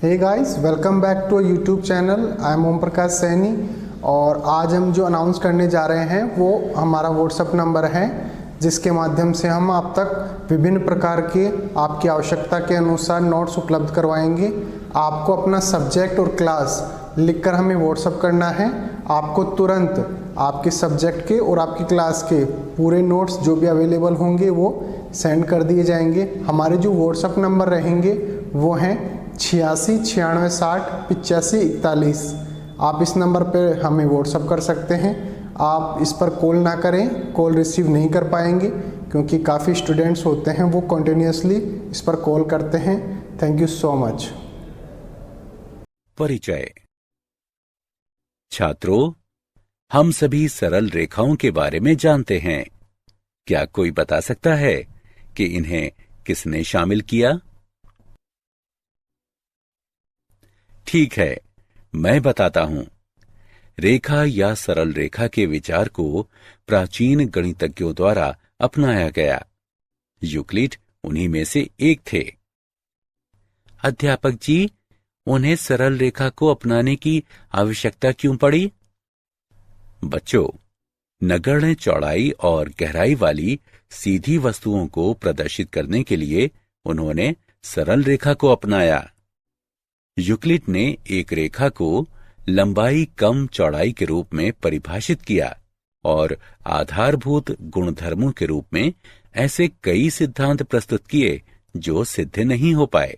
Hey guys, welcome back to YouTube channel. I am Om Prakash Saini और आज हम जो अनाउंस करने जा रहे हैं वो हमारा व्हाट्सएप नंबर है, जिसके माध्यम से हम आप तक विभिन्न प्रकार के आपकी आवश्यकता के अनुसार नोट्स उपलब्ध करवाएंगे। आपको अपना सब्जेक्ट और क्लास लिखकर हमें व्हाट्सएप करना है। आपको तुरंत आपके सब्जेक्ट के और आपकी क्लास के पूरे नोट्स जो भी अवेलेबल होंगे वो सेंड कर दिए जाएंगे। हमारे जो व्हाट्सएप नंबर रहेंगे वो हैं 86 96 60 85 41। आप इस नंबर पर हमें व्हाट्सएप कर सकते हैं। आप इस पर कॉल ना करें, कॉल रिसीव नहीं कर पाएंगे क्योंकि काफ़ी स्टूडेंट्स होते हैं वो कंटिन्यूसली इस पर कॉल करते हैं। Thank you so much. परिचय। छात्रों, हम सभी सरल रेखाओं के बारे में जानते हैं। क्या कोई बता सकता है कि इन्हें किसने शामिल किया? ठीक है, मैं बताता हूं। रेखा या सरल रेखा के विचार को प्राचीन गणितज्ञों द्वारा अपनाया गया। यूक्लिड उन्हीं में से एक थे। अध्यापक जी, उन्हें सरल रेखा को अपनाने की आवश्यकता क्यों पड़ी? बच्चों, नगण्य चौड़ाई और गहराई वाली सीधी वस्तुओं को प्रदर्शित करने के लिए उन्होंने सरल रेखा को अपनाया। यूक्लिड ने एक रेखा को लंबाई कम चौड़ाई के रूप में परिभाषित किया और आधारभूत गुणधर्मों के रूप में ऐसे कई सिद्धांत प्रस्तुत किए जो सिद्ध नहीं हो पाए,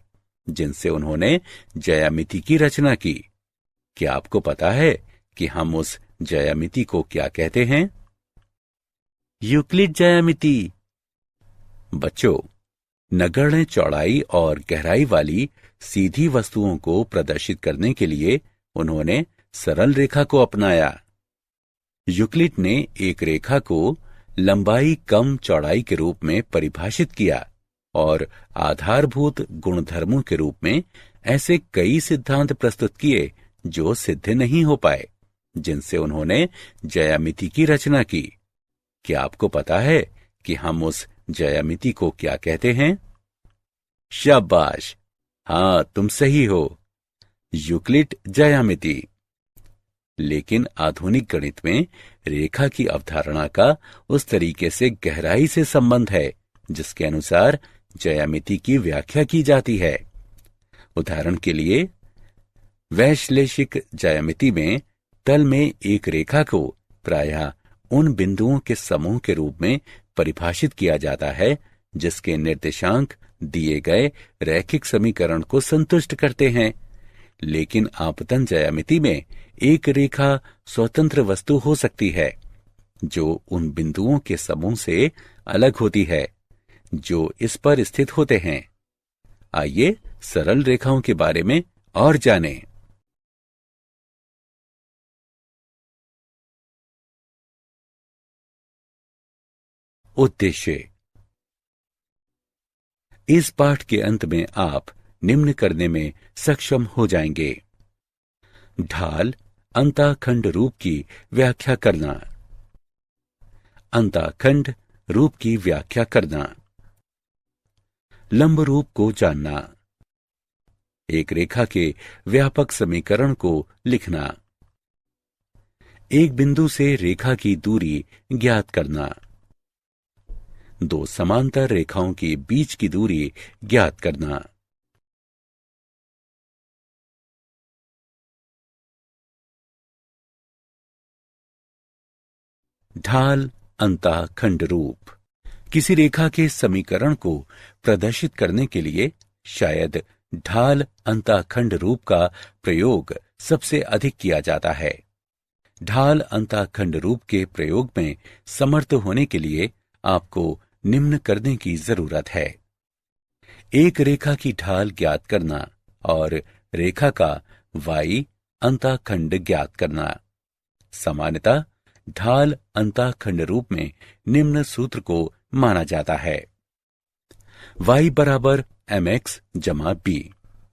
जिनसे उन्होंने ज्यामिति की रचना की। क्या आपको पता है कि हम उस ज्यामिति को क्या कहते हैं? यूक्लिड ज्यामिति। बच्चों, नगण्य चौड़ाई और गहराई वाली सीधी वस्तुओं को प्रदर्शित करने के लिए उन्होंने सरल रेखा को अपनाया। यूक्लिड ने एक रेखा को लंबाई कम चौड़ाई के रूप में परिभाषित किया और आधारभूत गुणधर्मों के रूप में ऐसे कई सिद्धांत प्रस्तुत किए जो सिद्ध नहीं हो पाए, जिनसे उन्होंने ज्यामिति की रचना की। क्या आपको पता है कि हम उस ज्यामिति को क्या कहते हैं? शाबाश, हाँ, तुम सही हो, यूक्लिड ज्यामिति। लेकिन आधुनिक गणित में रेखा की अवधारणा का उस तरीके से गहराई से संबंध है जिसके अनुसार ज्यामिति की व्याख्या की जाती है। उदाहरण के लिए, वैश्लेषिक ज्यामिति में तल में एक रेखा को प्रायः उन बिंदुओं के समूह के रूप में परिभाषित किया जाता है जिसके निर्देशांक दिए गए रैखिक समीकरण को संतुष्ट करते हैं। लेकिन आपतन ज्यामिति में एक रेखा स्वतंत्र वस्तु हो सकती है जो उन बिंदुओं के समूह से अलग होती है जो इस पर स्थित होते हैं। आइए सरल रेखाओं के बारे में और जानें। उद्देश्य। इस पाठ के अंत में आप निम्न करने में सक्षम हो जाएंगे। ढाल अंताखंड रूप की व्याख्या करना। अंताखंड रूप की व्याख्या करना। लंब रूप को जानना। एक रेखा के व्यापक समीकरण को लिखना। एक बिंदु से रेखा की दूरी ज्ञात करना। दो समांतर रेखाओं के बीच की दूरी ज्ञात करना। ढाल अंताखंड रूप। किसी रेखा के समीकरण को प्रदर्शित करने के लिए शायद ढाल अंताखंड रूप का प्रयोग सबसे अधिक किया जाता है। ढाल अंताखंड रूप के प्रयोग में समर्थ होने के लिए आपको निम्न करने की जरूरत है। एक रेखा की ढाल ज्ञात करना और रेखा का y अंताखंड ज्ञात करना। सामान्यतः ढाल अंताखंड रूप में निम्न सूत्र को माना जाता है। y बराबर mx जमा b,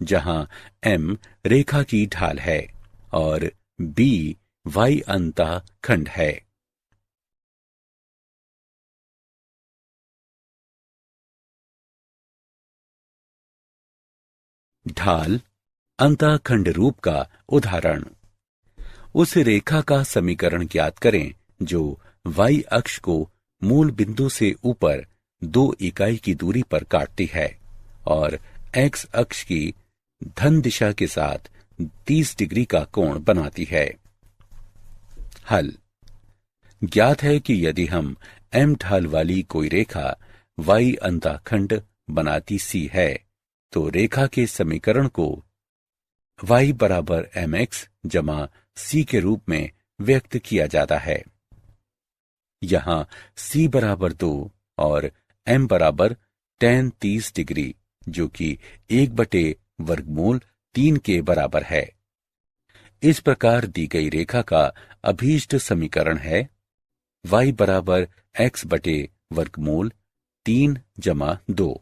जहां m रेखा की ढाल है और b y अंताखंड है। ढाल अंतःखंड रूप का उदाहरण। उस रेखा का समीकरण ज्ञात करें जो y अक्ष को मूल बिंदु से ऊपर 2 इकाई की दूरी पर काटती है और x अक्ष की धन दिशा के साथ 30 डिग्री का कोण बनाती है। हल। ज्ञात है कि यदि हम m ढाल वाली कोई रेखा y अंतःखंड बनाती सी है तो रेखा के समीकरण को y बराबर mx जमा c के रूप में व्यक्त किया जाता है। यहां c बराबर 2 और m बराबर tan 30 डिग्री जो कि 1/वर्गमूल 3 के बराबर है। इस प्रकार दी गई रेखा का अभीष्ट समीकरण है y बराबर x/वर्गमूल 3 जमा 2।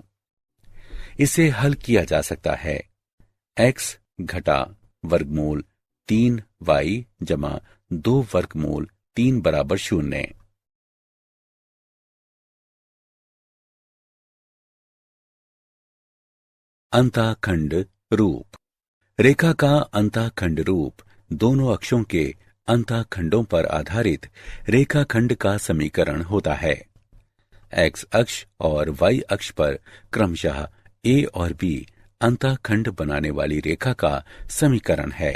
इसे हल किया जा सकता है। x घटा वर्गमूल 3y जमा 2 वर्गमूल 3 बराबर 0। अंतःखंड रूप। रेखा का अंतःखंड रूप दोनों अक्षों के अंतःखंडों पर आधारित रेखाखंड का समीकरण होता है। x अक्ष और y अक्ष पर क्रमशः a और b अंतःखंड बनाने वाली रेखा का समीकरण है।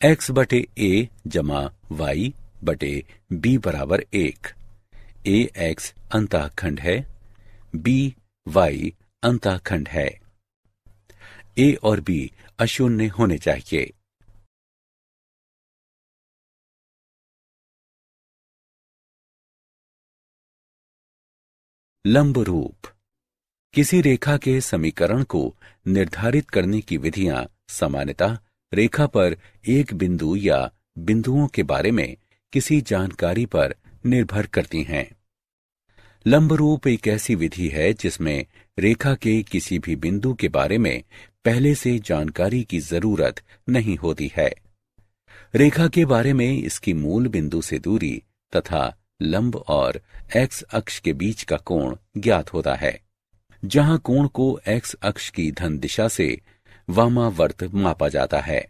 x/a जमा y/b बराबर 1। ax अंतःखंड है, by अंतःखंड है। a और b अशून्य होने चाहिए। लंब रूप। किसी रेखा के समीकरण को निर्धारित करने की विधियां सामान्यतः रेखा पर एक बिंदु या बिंदुओं के बारे में किसी जानकारी पर निर्भर करती हैं। लंब रूप एक ऐसी विधि है जिसमें रेखा के किसी भी बिंदु के बारे में पहले से जानकारी की जरूरत नहीं होती है। रेखा के बारे में इसकी मूल बिंदु से दूरी तथा लंब और x अक्ष के बीच का कोण ज्ञात होता है, जहां कोण को x अक्ष की धन दिशा से वामावर्त मापा जाता है।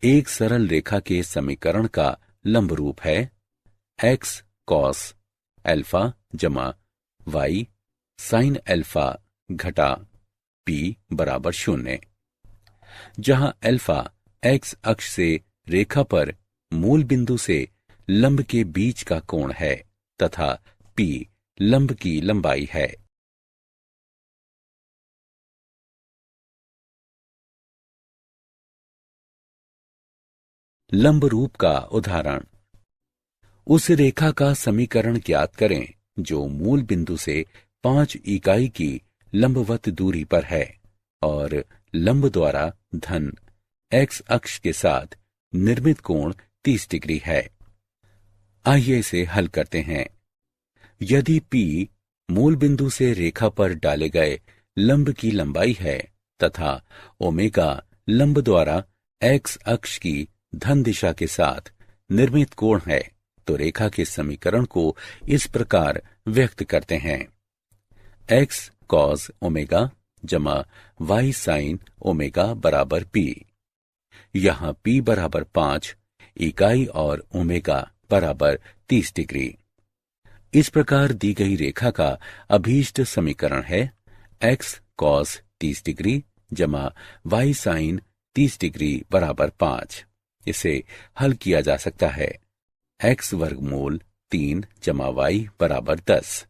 एक सरल रेखा के समीकरण का लंब रूप है x cos अल्फा जमा y sin अल्फा घटा p बराबर 0, जहां अल्फा x अक्ष से रेखा पर मूल बिंदु से लंब के बीच का कोण है तथा p लंब की लंबाई है। लंब रूप का उदाहरण। उस रेखा का समीकरण ज्ञात करें जो मूल बिंदु से 5 इकाई की लंबवत दूरी पर है और लंब द्वारा धन x अक्ष के साथ निर्मित कोण 30 डिग्री है। आइए इसे हल करते हैं। यदि p मूल बिंदु से रेखा पर डाले गए लंब की लंबाई है तथा ओमेगा लंब द्वारा x अक्ष की धन दिशा के साथ निर्मित कोण है तो रेखा के समीकरण को इस प्रकार व्यक्त करते हैं। x cos ओमेगा जमा y sin ओमेगा बराबर p। यहां p बराबर 5 इकाई और ओमेगा बराबर 30 डिग्री। इस प्रकार दी गई रेखा का अभीष्ट समीकरण है x cos 30 डिग्री जमा y sin 30 डिग्री बराबर 5। इसे हल किया जा सकता है। x वर्गमूल 3 जमा y बराबर 10।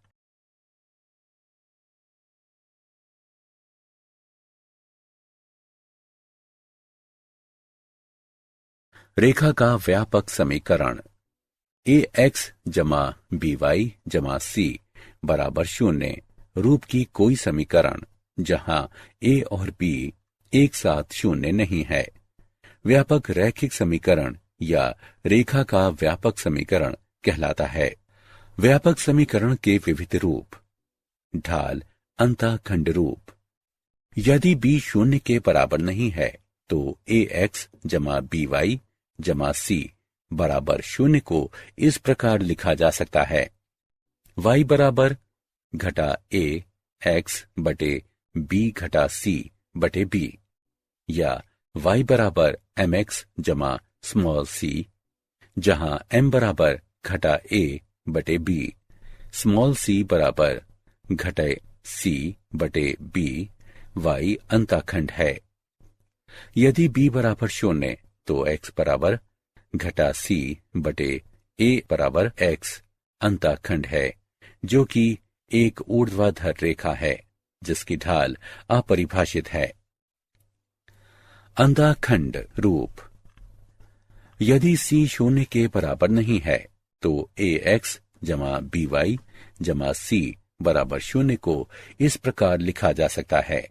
रेखा का व्यापक समीकरण ax जमा by जमा c बराबर 0 रूप की कोई समीकरण जहां a और b एक साथ 0 नहीं है व्यापक रैखिक समीकरण या रेखा का व्यापक समीकरण कहलाता है। व्यापक समीकरण के विविध रूप। ढाल अंतःखंड रूप। यदि b 0 के बराबर नहीं है तो ax जमा by जमा c बराबर 0 को इस प्रकार लिखा जा सकता है। y बराबर घटा a x बटे b घटा c बटे b। या y बराबर mx जमा स्मॉल c, जहां m बराबर घटा a बटे b, स्मॉल c बराबर घटे c बटे b, y अंताखंड है। यदि b बराबर 0 तो x बराबर घटा c बटे a बराबर x अंताखंड है, जो कि एक ऊर्ध्वाधर रेखा है जिसकी ढाल अपरिभाषित है। अंताखंड रूप। यदि c 0 के बराबर नहीं है तो ax जमा by जमा c बराबर 0 को इस प्रकार लिखा जा सकता है,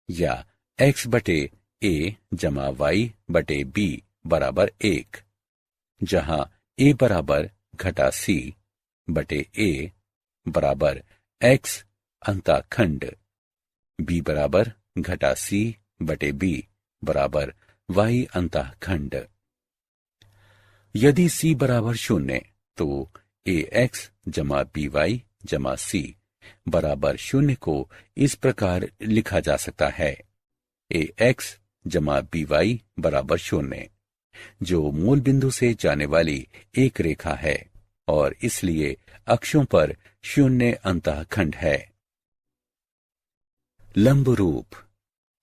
या x बटे a जमा y बटे b बराबर 1, जहां a बराबर घटा c बटे a बराबर x अंताखंड, b बराबर घटा c बटे b बराबर y अंताखंड। यदि c बराबर 0 तो ax जमा by जमा c बराबर 0 को इस प्रकार लिखा जा सकता है, ax जमा by बराबर 0, जो मूल बिंदु से जाने वाली एक रेखा है और इसलिए अक्षों पर 0 अंतःखंड है। लंब रूप।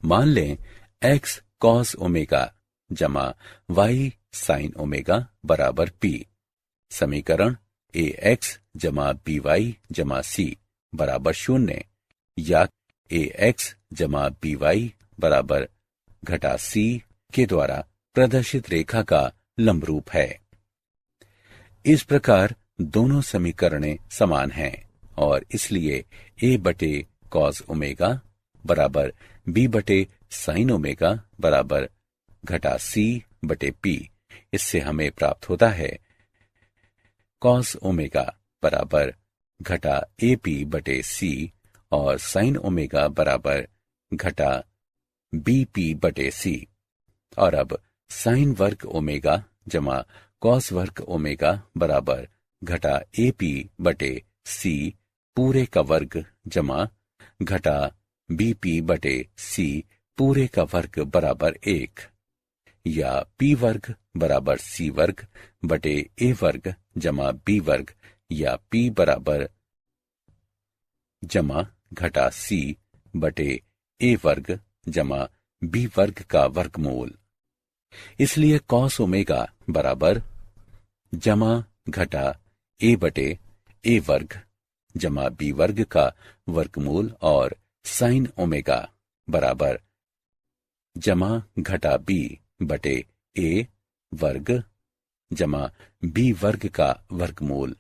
मान लें x cos ओमेगा जमा y sin ओमेगा बराबर p। समीकरण ax जमा by जमा c बराबर 0 या ax जमा by बराबर घटा c के द्वारा प्रदर्शित रेखा का लंब रूप है। इस प्रकार दोनों समीकरणें समान हैं और इसलिए a बटे cos ओमेगा बराबर b बटे sin ओमेगा बराबर घटा c बटे p। इससे हमें प्राप्त होता है cos ओमेगा बराबर घटा ap बटे c और sin ओमेगा बराबर घटा bp बटे c। और अब sin वर्ग ओमेगा जमा cos वर्ग ओमेगा बराबर घटा ap बटे c पूरे का वर्ग जमा घटा bp बटे c पूरे का वर्ग बराबर 1, या p वर्ग बराबर c वर्ग बटे a वर्ग जमा b वर्ग, या p बराबर जमा घटा c बटे a वर्ग जमा b वर्ग का वर्गमूल। इसलिए cos ओमेगा बराबर जमा घटा a बटे a वर्ग जमा b वर्ग का वर्गमूल और sin ओमेगा बराबर जमा घटा b बटे a वर्ग जमा b वर्ग का वर्गमूल।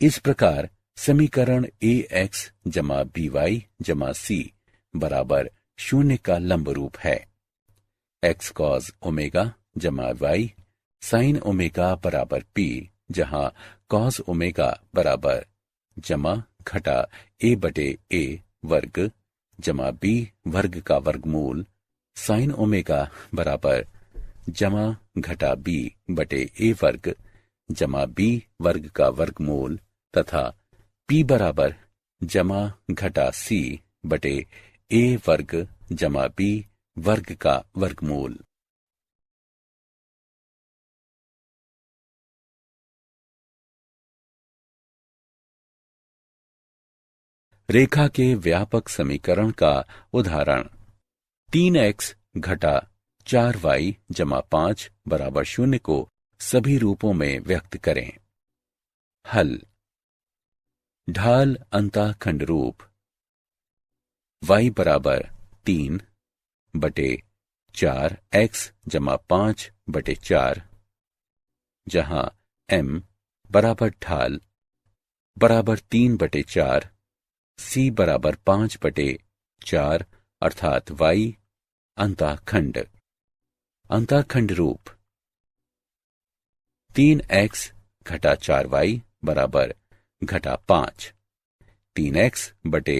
इस प्रकार समीकरण ax जमा by जमा c बराबर 0 का लंब रूप है। x cos ओमेगा जमा y sin ओमेगा बराबर p, जहां cos ओमेगा बराबर जमा घटा a बटे a वर्ग जमा b वर्ग का वर्गमूल, sin ओमेगा बराबर जमा घटा b बटे a वर्ग जमा b वर्ग का वर्गमूल, तथा p बराबर जमा घटा c बटे a वर्ग जमा b वर्ग का वर्गमूल। रेखा के व्यापक समीकरण का उदाहरण। 3x घटा 4y जमा 5 बराबर 0 को सभी रूपों में व्यक्त करें। हल। ढाल अंतःखंड रूप। y बराबर 3 बटे 4x जमा 5 बटे 4, जहां m बराबर ढाल बराबर 3 बटे 4, c बराबर 5 बटे 4 अर्थात y अंतःखंड। अंतःखंड रूप। 3x घटा 4y बराबर घटा 5, 3x बटे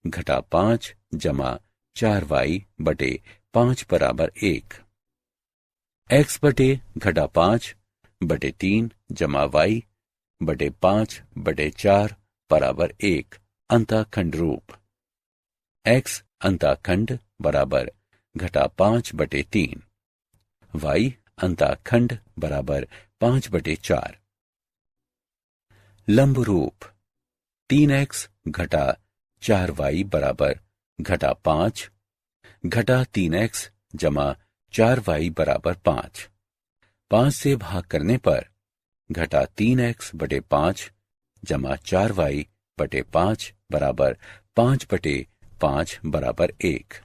घटा 5 जमा 4y बटे 5 बराबर 1, x बटे घटा 5 बटे 3 जमा y बटे 5 बटे 4 बराबर 1 अंतःखंड रूप। x अंतःखंड बराबर घटा 5/3, y अंताखंड बराबर 5/4। लंब रूप 3x घटा 4y बराबर घटा 5 घटा 3x जमा 4y बराबर 5। 5 से भाग करने पर घटा 3x/5 जमा 4y/5 बराबर 5/5 बराबर 1।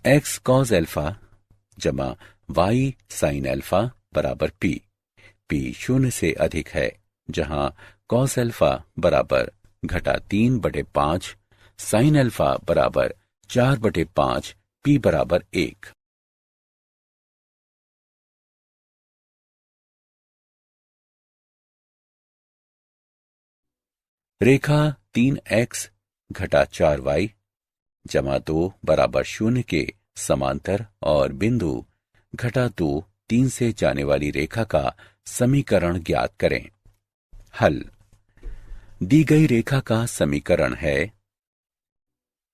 x cos अल्फा जमा y sin अल्फा बराबर p। p 0 से अधिक है, जहां cos अल्फा बराबर घटा 3/5 sin अल्फा बराबर 4/5 p बराबर 1। रेखा 3x घटा 4y जमा 2 बराबर 0 के समांतर और बिंदु घटा 2 3 से जाने वाली रेखा का समीकरण ज्ञात करें। हल। दी गई रेखा का समीकरण है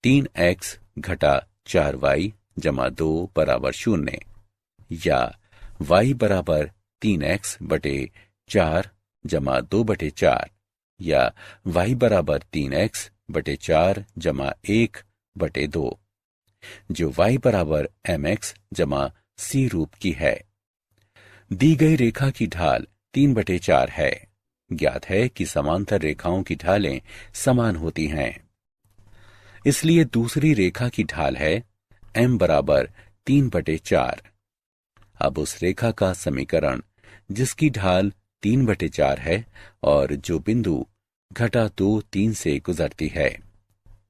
3x घटा 4y जमा 2 बराबर 0 या y बराबर 3x/4 जमा 2/4 या y बराबर 3x/4 जमा 1/2, जो y बराबर mx जमा c रूप की है। दी गई रेखा की ढाल 3/4 है। ज्ञात है कि समांतर रेखाओं की ढालें समान होती हैं, इसलिए दूसरी रेखा की ढाल है m बराबर 3/4। अब उस रेखा का समीकरण जिसकी ढाल 3/4 है और जो बिंदु घटा 2 3 से गुजरती है,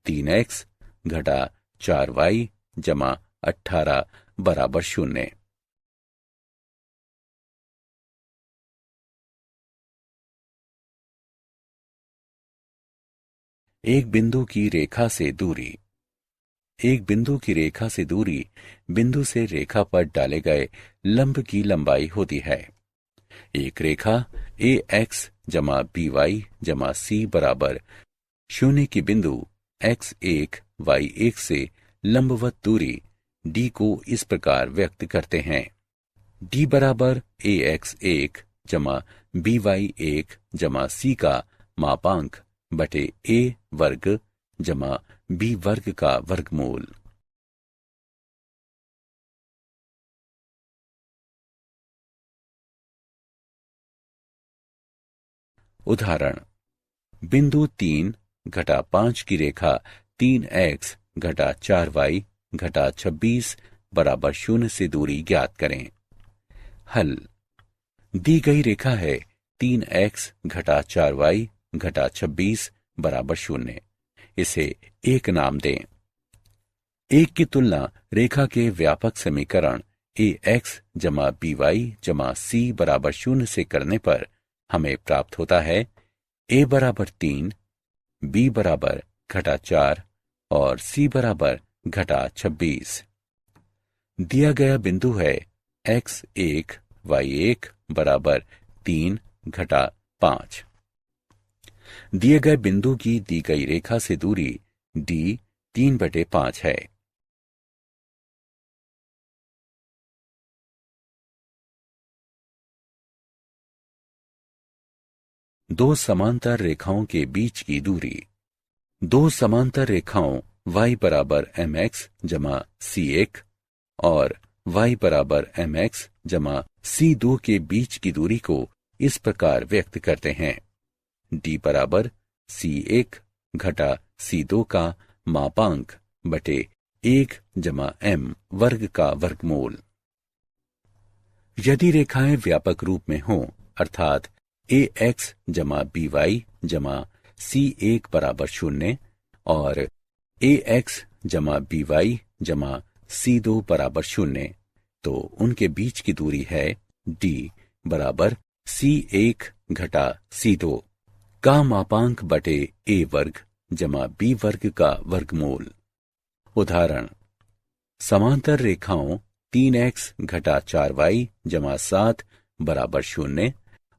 3x घटा 4y जमा 18 बराबर 0। एक बिंदु की रेखा से दूरी। एक बिंदु की रेखा से दूरी बिंदु से रेखा पर डाले गए लंब की लंबाई होती है। एक रेखा ax जमा by जमा c बराबर 0 की बिंदु x1 y1 से लंबवत दूरी d को इस प्रकार व्यक्त करते हैं। d बराबर ax1 जमा by1 जमा c का मापांक बटे a वर्ग जमा b वर्ग का वर्गमूल। उदाहरण। बिंदु 3 घटा 5 की रेखा 3x घटा 4y घटा 26 बराबर 0 से दूरी ज्ञात करें। हल। दी गई रेखा है 3x घटा 4y घटा 26 बराबर 0। इसे 1 नाम दें। 1 की तुलना रेखा के व्यापक समीकरण ax जमा by जमा c बराबर 0 से करने पर हमें प्राप्त होता है a बराबर 3, b बराबर घटा 4 और c बराबर घटा 26। दिया गया बिंदु है x1 y1 बराबर 3 घटा 5। दिए गए बिंदु की दी गई रेखा से दूरी d 3/5 है। दो समांतर रेखाओं के बीच की दूरी। दो समांतर रेखाओं y बराबर mx जमा c1 और y बराबर mx जमा c2 के बीच की दूरी को इस प्रकार व्यक्त करते हैं। d बराबर c1 घटा c2 का मापांक बटे 1 जमा m वर्ग का वर्गमूल। यदि रेखाएं व्यापक रूप में हों, अर्थात ax जमा by जमा c1 बराबर 0 और ax जमा by जमा c2 बराबर 0, तो उनके बीच की दूरी है d बराबर c1 घटा c2 का मापांक बटे a वर्ग जमा b वर्ग का वर्गमूल। उदाहरण। समांतर रेखाओं 3x घटा 4y जमा 7 बराबर 0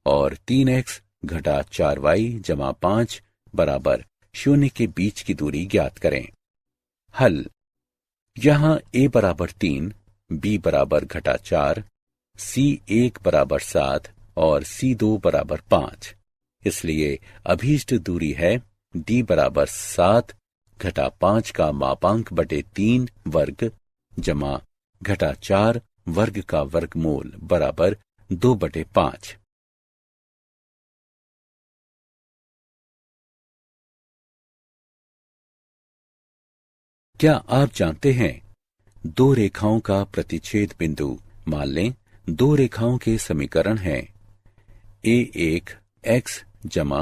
और 3x घटा 4y जमा 5 बराबर 0 के बीच की दूरी ज्ञात करें। हल। यहाँ a बराबर 3, b बराबर -4, c1 बराबर 7 और c2 बराबर 5। इसलिए अभीष्ट दूरी है d बराबर 7 घटा 5 का मापांक बटे 3 वर्ग जमा घटा 4 वर्ग का वर्गमूल बराबर 2/5। क्या आप जानते हैं दो रेखाओं का प्रतिच्छेद बिंदु? मान लें दो रेखाओं के समीकरण हैं a1 x जमा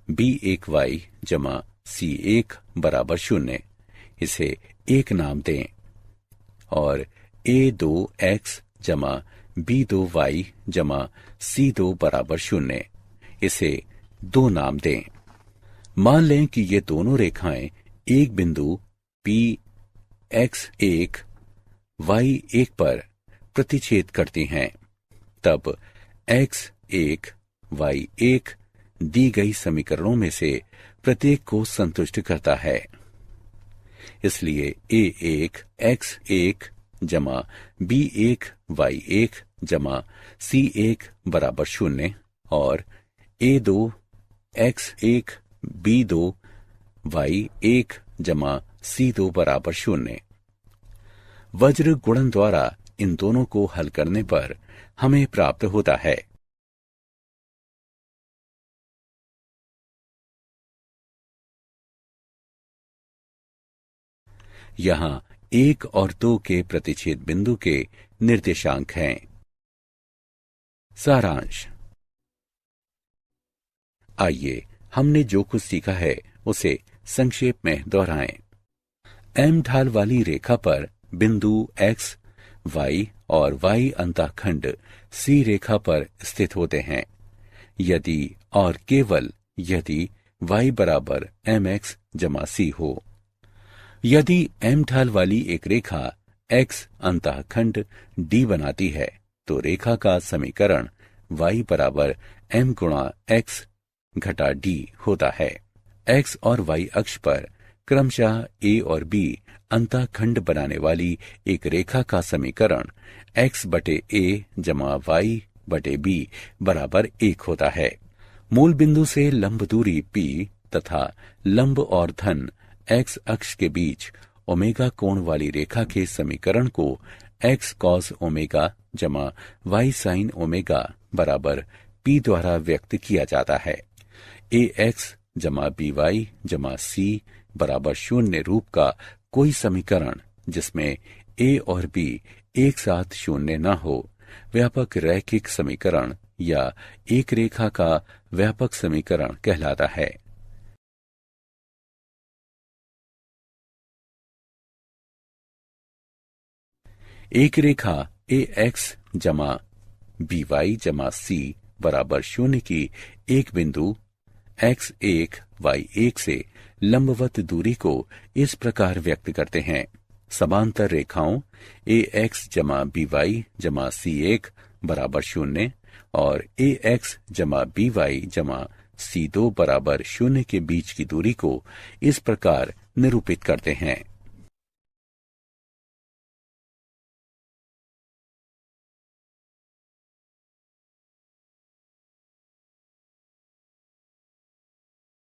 b1 y जमा c1 बराबर 0। इसे एक नाम दें। और a2 x जमा b2 y जमा c2 बराबर 0। इसे 2 नाम दें। मान लें कि ये दोनों रेखाएं एक बिंदु P x1 y1 पर प्रतिच्छेद करती हैं। तब x1 y1 दी गई समीकरणों में से प्रत्येक को संतुष्ट करता है। इसलिए a1 x1 जमा b1 y1 जमा c1 बराबर 0 और a2 x1 b2 y1 जमा c2 बराबर 0। वज्र गुणन द्वारा इन दोनों को हल करने पर हमें प्राप्त होता है यहां 1 और 2 के प्रतिच्छेद बिंदु के निर्देशांक हैं। सारांश। आइए हमने जो कुछ सीखा है उसे संक्षेप में दोहराएं। M ढाल वाली रेखा पर बिंदु x, y और y अंतःखंड C रेखा पर स्थित होते हैं यदि और केवल यदि y बराबर mx जमा c हो। यदि M ढाल वाली एक रेखा x अंतःखंड D बनाती है तो रेखा का समीकरण y बराबर m गुणा x घटा d होता है। x और y अक्ष पर क्रमशः a और b अंतःखंड बनाने वाली एक रेखा का समीकरण x बटे a जमा y बटे b बराबर 1 होता है। मूल बिंदु से लंब दूरी p तथा लंब और धन x अक्ष के बीच ओमेगा कोण वाली रेखा के समीकरण को x cos ओमेगा जमा y sin ओमेगा बराबर p द्वारा व्यक्त किया जाता है। ax जमा by जमा c बराबर 0 रूप का कोई समीकरण जिसमें a और b एक साथ 0 न हो व्यापक रैखिक समीकरण या एक रेखा का व्यापक समीकरण कहलाता है। एक रेखा ax जमा by जमा c बराबर 0 की एक बिंदु x1 y1 से लंबवत दूरी को इस प्रकार व्यक्त करते हैं। समांतर रेखाओं ax जमा by जमा c1 बराबर 0 और ax जमा by जमा c2 बराबर 0 के बीच की दूरी को इस प्रकार निरूपित करते हैं।